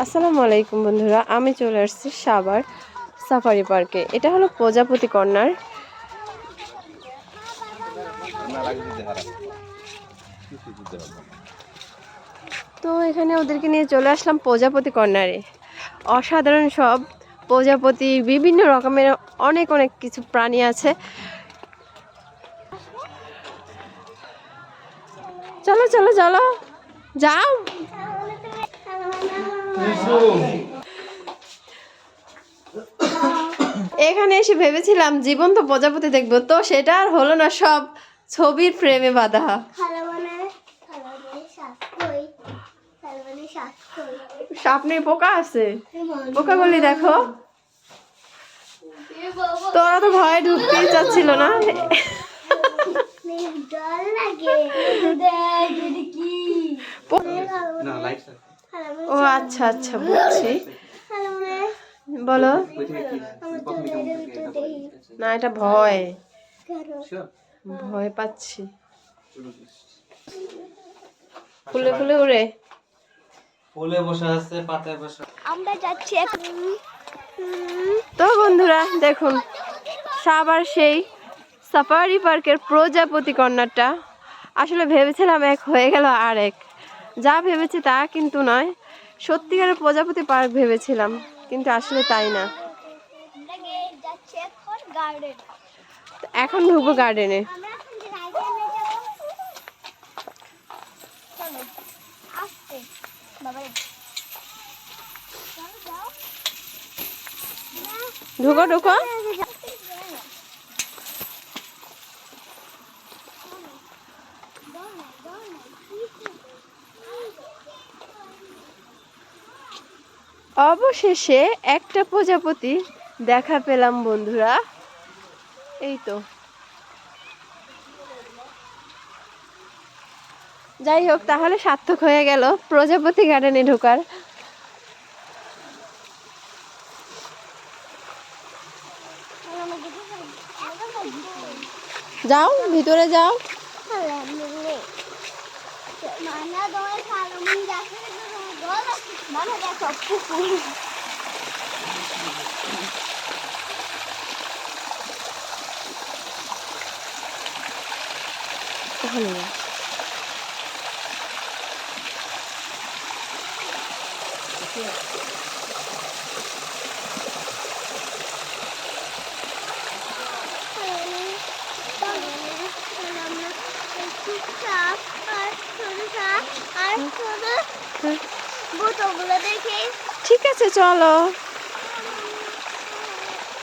আসসালামু আলাইকুম বন্ধুরা, আমি চলে আসছি সাভার সাফারি পার্কে। এটা হলো প্রজাপতি কর্নার। তো এখানে ওদেরকে নিয়ে চলে আসলাম প্রজাপতি কর্নারে। অসাধারণ সব প্রজাপতি, বিভিন্ন রকমের অনেক অনেক কিছু প্রাণী আছে। চলো চলো চলো, যাও। এখানে এসে ভেবেছিলাম জীবন্ত প্রজাপতি দেখবো, তো সেটা আর হলো না, সব ছবির ফ্রেমে বাঁধা। সামনে পোকা আছে, পোকাগুলি দেখো। তোরা তো ভয়ে ঢুকতেই চাচ্ছিল না। ও আচ্ছা আচ্ছা, বুঝছি। বলো না, এটা ভয়, ভয় পাচ্ছি। ফুলে ফুলে উড়ে, ফুলে বসে আছে, পাতায় বসে। আমরা যাচ্ছি তো বন্ধুরা দেখুন, সাভার সেই সাফারি পার্কের প্রজাপতি কর্নারটা। আসলে ভেবেছিলাম এক, হয়ে গেল আরেক। যা ভেবেছি তা কিন্তু নয়, সত্যিকারের প্রজাপতি পার্ক ভেবেছিলাম, কিন্তু আসলে তাই না। এখন ঢুকবো গার্ডেনে। ঢুকো ঢুকো। অবশেষে একটা প্রজাপতি দেখা পেলাম বন্ধুরা। এই তো, যাই হোক, তাহলে সার্থক হয়ে গেল প্রজাপতি গার্ডেনে ঢোকার। যাও ভিতরে যাও। ঠিক আছে, চলো।